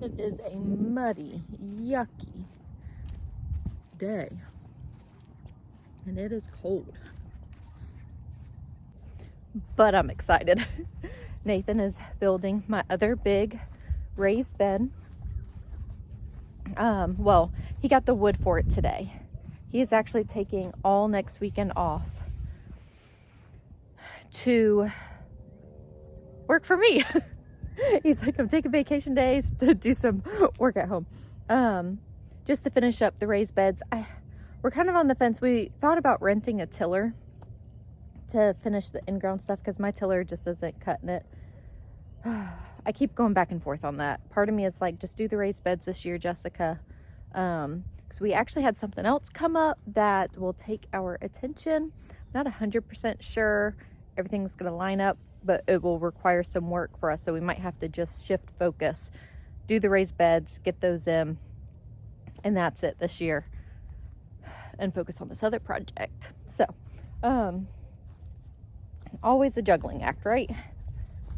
It is a muddy, yucky day, and it is cold. But I'm excited. Nathan is building my other big raised bed. Well, he got the wood for it today. He is actually taking all next weekend off to work for me. He's like, I'm taking vacation days to do some work at home. Just to finish up the raised beds. We're kind of on the fence. We thought about renting a tiller to finish the in-ground stuff because my tiller just isn't cutting it. I keep going back and forth on that. Part of me is like, just do the raised beds this year, Jessica. Because we actually had something else come up that will take our attention. I'm not 100% sure everything's going to line up, but it will require some work for us. So we might have to just shift focus, do the raised beds, get those in, and that's it this year, and focus on this other project. So, always a juggling act, right?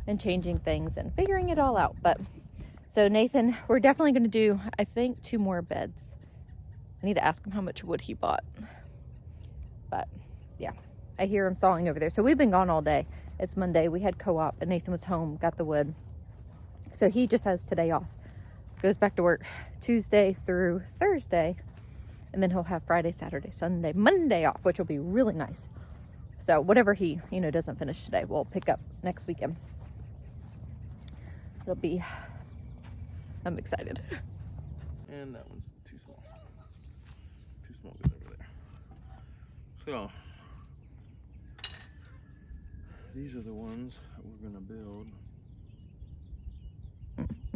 And changing things and figuring it all out. But so Nathan, we're definitely going to do, I think, 2 more beds. I need to ask him how much wood he bought. But yeah, I hear him sawing over there. So we've been gone all day. It's Monday. We had co-op and Nathan was home, got the wood. So he just has today off. Goes back to work Tuesday through Thursday. And then he'll have Friday, Saturday, Sunday, Monday off, which will be really nice. So whatever he, doesn't finish today, we'll pick up next weekend. It'll be, I'm excited. And that one's too small. Too small goes over there. So, these are the ones that we're gonna build.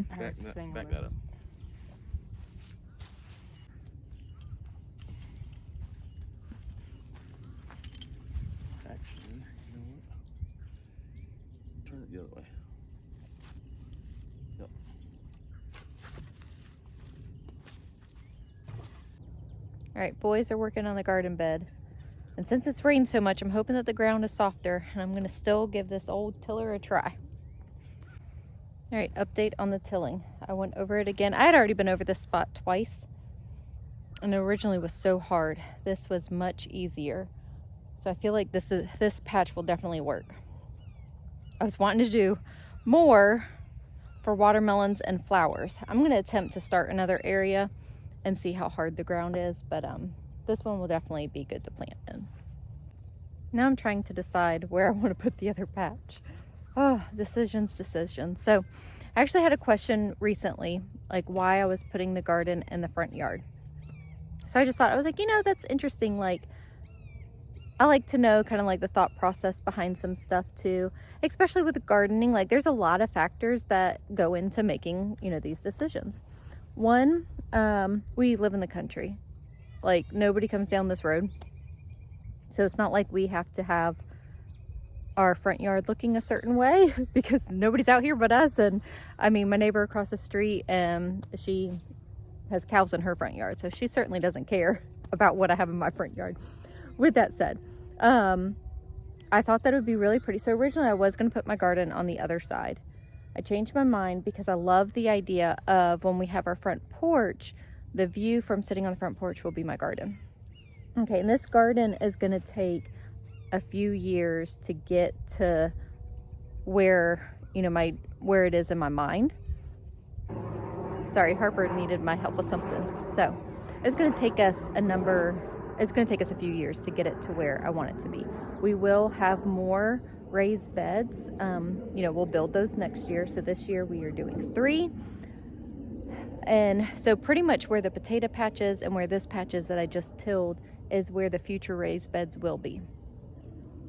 Back that up. Actually, you know what? Turn it the other way. Yep. All right, boys are working on the garden bed. And since it's rained so much, I'm hoping that the ground is softer, and I'm gonna still give this old tiller a try. All right, update on the tilling. I went over it again. I had already been over this spot twice, and it originally was so hard. This was much easier. So I feel like this patch will definitely work. I was wanting to do more for watermelons and flowers. I'm gonna attempt to start another area and see how hard the ground is, but this one will definitely be good to plant in. Now I'm trying to decide where I want to put the other patch. Oh, decisions. So I actually had a question recently, like why I was putting the garden in the front yard. So I just thought, I was like, that's interesting. Like, I like to know kind of like the thought process behind some stuff too, especially with gardening. Like there's a lot of factors that go into making, these decisions. One, we live in the country. Like nobody comes down this road. So it's not like we have to have our front yard looking a certain way because nobody's out here but us. And I mean, my neighbor across the street, she has cows in her front yard. So she certainly doesn't care about what I have in my front yard. With that said, I thought that it would be really pretty. So originally I was going to put my garden on the other side. I changed my mind because I love the idea of when we have our front porch, the view from sitting on the front porch will be my garden. Okay, and this garden is going to take a few years to get to where, where it is in my mind. Sorry, Harper needed my help with something. So it's going to take us a few years to get it to where I want it to be. We will have more raised beds. We'll build those next year. So this year we are doing 3. And so pretty much where the potato patch is and where this patch is that I just tilled is where the future raised beds will be.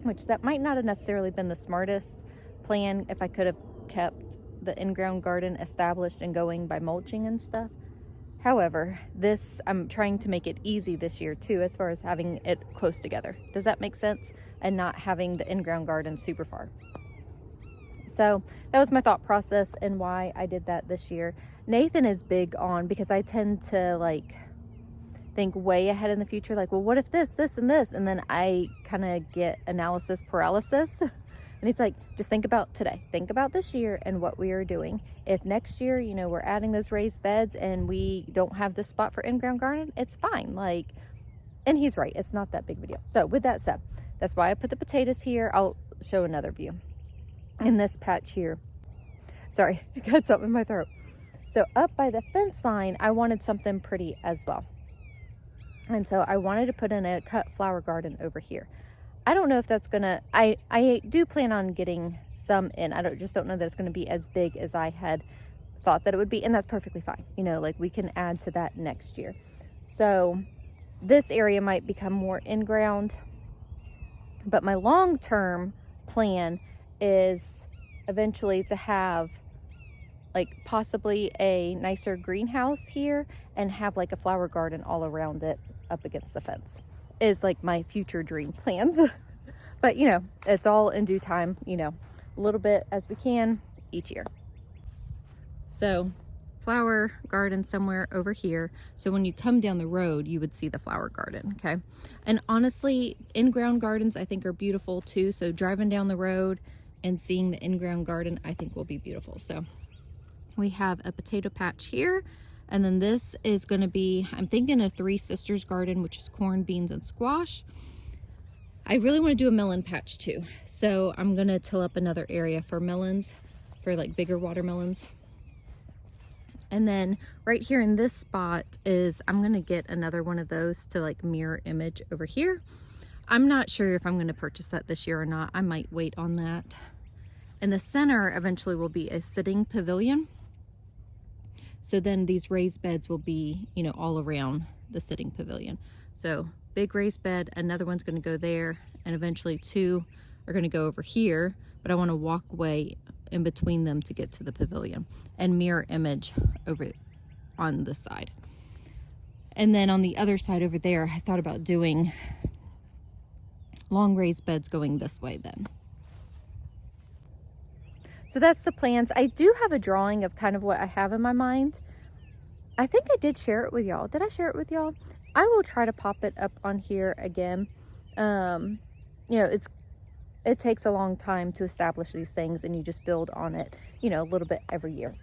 Which that might not have necessarily been the smartest plan if I could have kept the in-ground garden established and going by mulching and stuff. However, I'm trying to make it easy this year too, as far as having it close together. Does that make sense? And not having the in-ground garden super far. So that was my thought process and why I did that this year. Nathan is big on, because I tend to think way ahead in the future, well, what if this, and this, and then I kind of get analysis paralysis And it's like, just think about today. Think about this year and what we are doing. If next year, you know, we're adding those raised beds and we don't have this spot for in-ground garden, it's fine. Like, and he's right. It's not that big of a deal. So with that said, that's why I put the potatoes here. I'll show another view in this patch here. Sorry, I got something in my throat. So up by the fence line, I wanted something pretty as well. And so I wanted to put in a cut flower garden over here. I don't know if that's gonna, I do plan on getting some in. Just don't know that it's gonna be as big as I had thought that it would be, and that's perfectly fine. You know, like we can add to that next year. So this area might become more in-ground, but my long-term plan is eventually to have like possibly a nicer greenhouse here and have like a flower garden all around it up against the fence is like my future dream plans. But you know, it's all in due time, you know, a little bit as we can each year. So flower garden somewhere over here. So when you come down the road, you would see the flower garden, okay? And honestly, in-ground gardens I think are beautiful too. So driving down the road and seeing the in-ground garden I think will be beautiful. So we have a potato patch here. And then this is going to be, I'm thinking a Three Sisters garden, which is corn, beans, and squash. I really want to do a melon patch too. So I'm going to till up another area for melons, for like bigger watermelons. And then right here in this spot is, I'm going to get another one of those to like mirror image over here. I'm not sure if I'm going to purchase that this year or not. I might wait on that. In the center eventually will be a sitting pavilion. So then these raised beds will be, you know, all around the sitting pavilion. So big raised bed, another one's going to go there, and eventually two are going to go over here, but I want to walk away in between them to get to the pavilion and mirror image over on this side. And then on the other side over there, I thought about doing long raised beds going this way then. So that's the plans. I do have a drawing of kind of what I have in my mind. I think I did share it with y'all. Did I share it with y'all? I will try to pop it up on here again. You know, it takes a long time to establish these things, and you just build on it, you know, a little bit every year.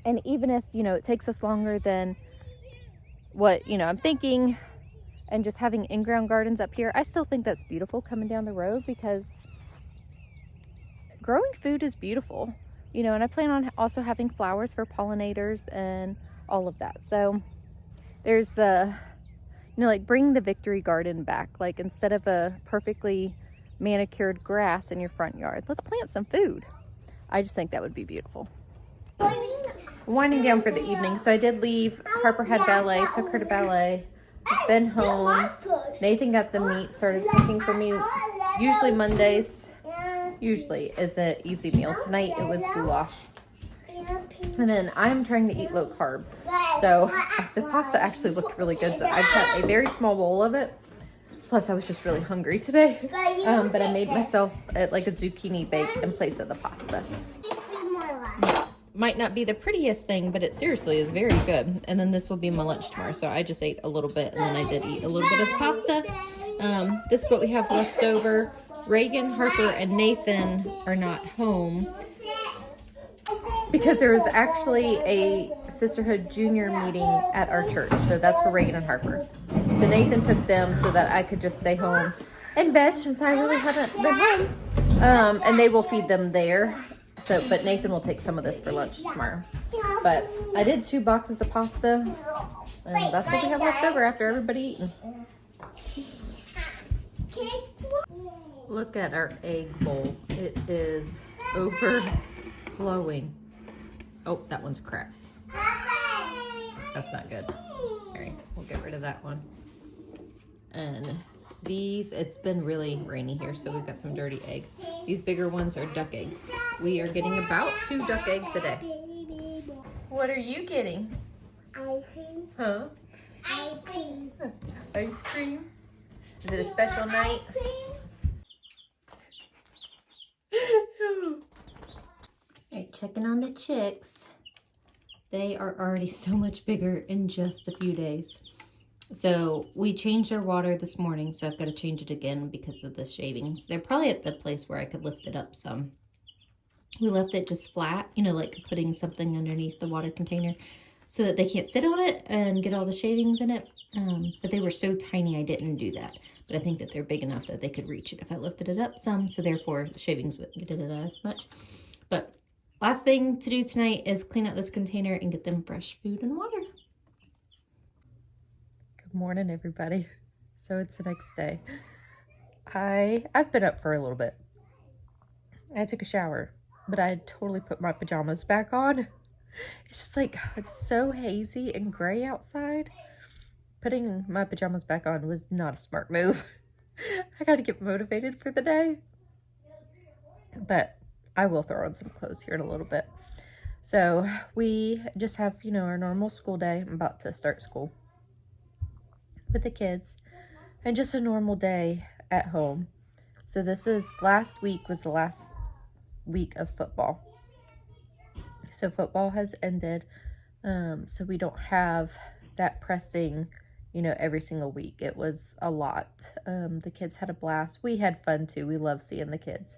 And even if, you know, it takes us longer than what, you know, I'm thinking, and just having in-ground gardens up here, I still think that's beautiful coming down the road, because growing food is beautiful, you know, and I plan on also having flowers for pollinators and all of that. So there's the, you know, like bring the victory garden back. Like instead of a perfectly manicured grass in your front yard, let's plant some food. I just think that would be beautiful. Winding down for the evening. So I did leave. Harper had ballet, took her to ballet. Been home. Nathan got the meat, started cooking for me. Usually Mondays usually is an easy meal. Tonight it was goulash. And then I'm trying to eat low carb. So the pasta actually looked really good. So I just had a very small bowl of it. Plus I was just really hungry today. But I made myself like a zucchini bake in place of the pasta. Yeah. Might not be the prettiest thing, but it seriously is very good. And then this will be my lunch tomorrow. So I just ate a little bit, and then I did eat a little bit of the pasta. This is what we have left over. Reagan, Harper, and Nathan are not home because there was actually a Sisterhood Junior meeting at our church. So that's for Reagan and Harper. So Nathan took them so that I could just stay home and veg, since I really haven't been home. And they will feed them there. So, but Nathan will take some of this for lunch tomorrow. But I did 2 boxes of pasta, and that's what we have left over after everybody eating. Look at our egg bowl. It is overflowing. Oh, that one's cracked. That's not good. All right, we'll get rid of that one. And these, it's been really rainy here, so we've got some dirty eggs. These bigger ones are duck eggs. We are getting about 2 duck eggs a day. What are you getting? Ice cream. Huh? Ice cream. Ice cream? Is it a special night? Alright, checking on the chicks. They are already so much bigger in just a few days. So we changed our water this morning, so I've got to change it again because of the shavings. They're probably at the place where I could lift it up some. We left it just flat, you know, like putting something underneath the water container so that they can't sit on it and get all the shavings in it. But they were so tiny I didn't do that. But I think that they're big enough that they could reach it if I lifted it up some, so therefore the shavings wouldn't get in it as much. But last thing to do tonight is clean out this container and get them fresh food and water. Good morning, everybody. So it's the next day. I've been up for a little bit. I took a shower, but I had totally put my pajamas back on. It's just like, it's so hazy and gray outside. Putting my pajamas back on was not a smart move. I got to get motivated for the day. But I will throw on some clothes here in a little bit. So we just have, you know, our normal school day. I'm about to start school with the kids. And just a normal day at home. So last week was the last week of football. So football has ended. So we don't have that pressing, you know, every single week. It was a lot. The kids had a blast. We had fun too. We love seeing the kids,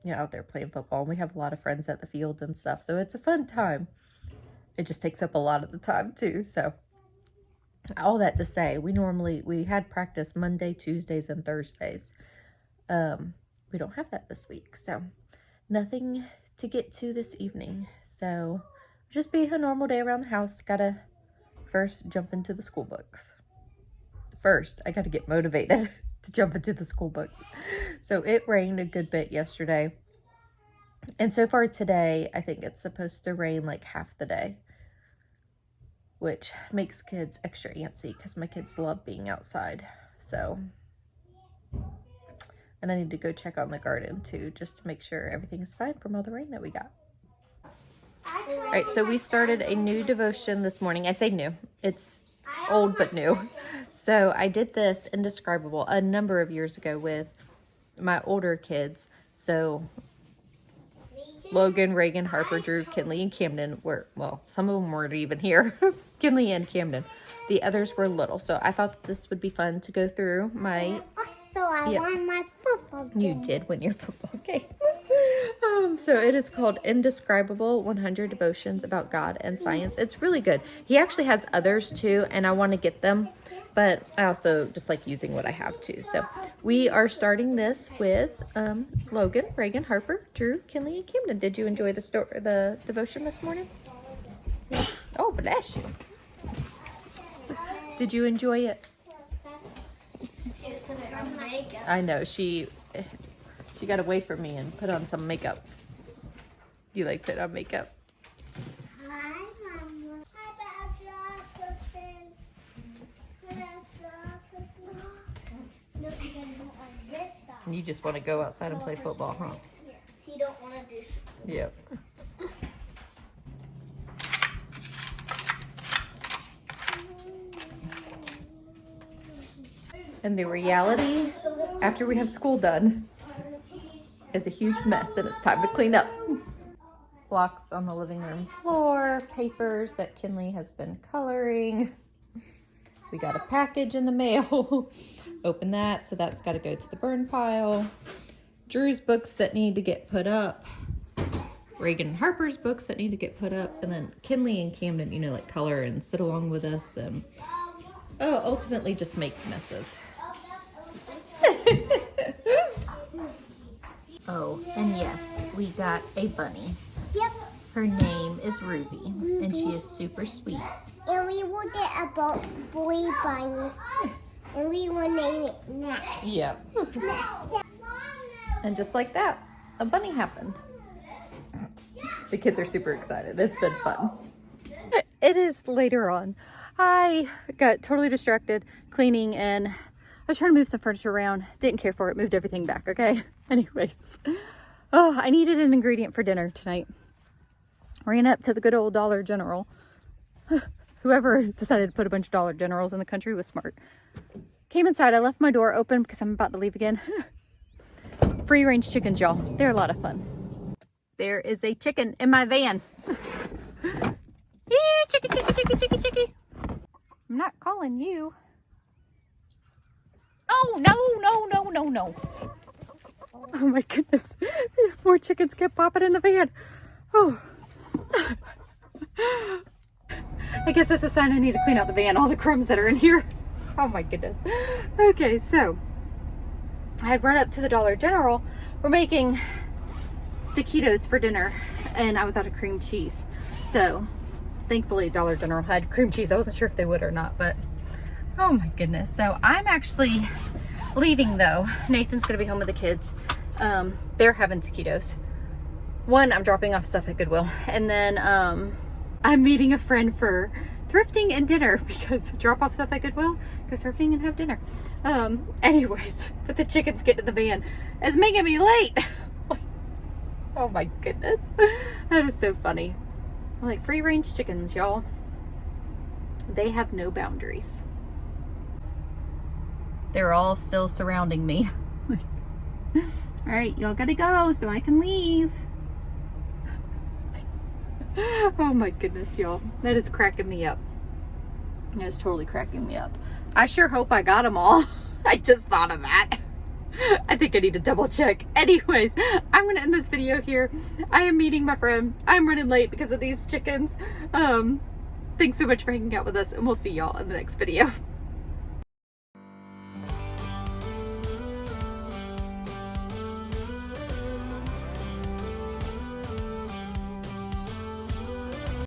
you know, out there playing football. And we have a lot of friends at the field and stuff. So it's a fun time. It just takes up a lot of the time too. So all that to say, we had practice Monday, Tuesdays, and Thursdays. We don't have that this week. So nothing to get to this evening. So just be a normal day around the house. Gotta first jump into the school books. First, I gotta get motivated to jump into the school books. So it rained a good bit yesterday. And so far today, I think it's supposed to rain like half the day, which makes kids extra antsy because my kids love being outside. So, and I need to go check on the garden too, just to make sure everything is fine from all the rain that we got. All right, so we started a new devotion this morning. I say new, it's old but new. So I did this Indescribable a number of years ago with my older kids. So Logan, Reagan, Harper, Drew, Kinley, and Camden were, well, some of them weren't even here. Kinley and Camden. The others were little. So I thought this would be fun to go through my... Also, I won my football game. You did win your football game. So it is called Indescribable 100 Devotions About God and Science. It's really good. He actually has others too, and I want to get them. But I also just like using what I have too. So we are starting this with Logan, Reagan, Harper, Drew, Kinley, and Camden. Did you enjoy the devotion this morning? Oh, bless you. Did you enjoy it? I know, she got away from me and put on some makeup. You like put on makeup? Hi, Mama. Hi, Addison. No, you're gonna go on this side. And you just want to go outside and play football, huh? You don't want to do so. Yep. And the reality, after we have school done, is a huge mess and it's time to clean up. Blocks on the living room floor, papers that Kinley has been coloring. We got a package in the mail. Open that, so that's got to go to the burn pile. Drew's books that need to get put up. Reagan and Harper's books that need to get put up. And then Kinley and Camden, you know, like color and sit along with us and ultimately just make messes. Oh, and yes, we got a bunny. Yep. Her name is Ruby, and she is super sweet. And we will get a boy bunny. And we will name it Max. Yep. And just like that, a bunny happened. The kids are super excited. It's been fun. It is later on. I got totally distracted cleaning and I was trying to move some furniture around. Didn't care for it. Moved everything back, okay? Anyways. Oh, I needed an ingredient for dinner tonight. Ran up to the good old Dollar General. Whoever decided to put a bunch of Dollar Generals in the country was smart. Came inside. I left my door open because I'm about to leave again. Free range chickens, y'all. They're a lot of fun. There is a chicken in my van. Chicky, chicky, chicky, chicky, chicky. I'm not calling you. Oh, no. Oh my goodness. More chickens kept popping in the van. Oh. I guess that's a sign I need to clean out the van, all the crumbs that are in here. Oh my goodness. Okay, so I had run up to the Dollar General. We're making taquitos for dinner, and I was out of cream cheese. So thankfully Dollar General had cream cheese. I wasn't sure if they would or not, but oh my goodness. So I'm actually leaving though. Nathan's gonna be home with the kids. They're having taquitos. One, I'm dropping off stuff at Goodwill, and then I'm meeting a friend for thrifting and dinner, because drop off stuff at Goodwill, go thrifting and have dinner. Anyways, but the chickens get to the van. It's making me late. Oh my goodness. That is so funny. Like, free range chickens, y'all. They have no boundaries. They're all still surrounding me. All right, y'all gotta go so I can leave. Oh my goodness, y'all. That is cracking me up. That is totally cracking me up. I sure hope I got them all. I just thought of that. I think I need to double check. Anyways, I'm gonna end this video here. I am meeting my friend. I'm running late because of these chickens. Thanks so much for hanging out with us, and we'll see y'all in the next video.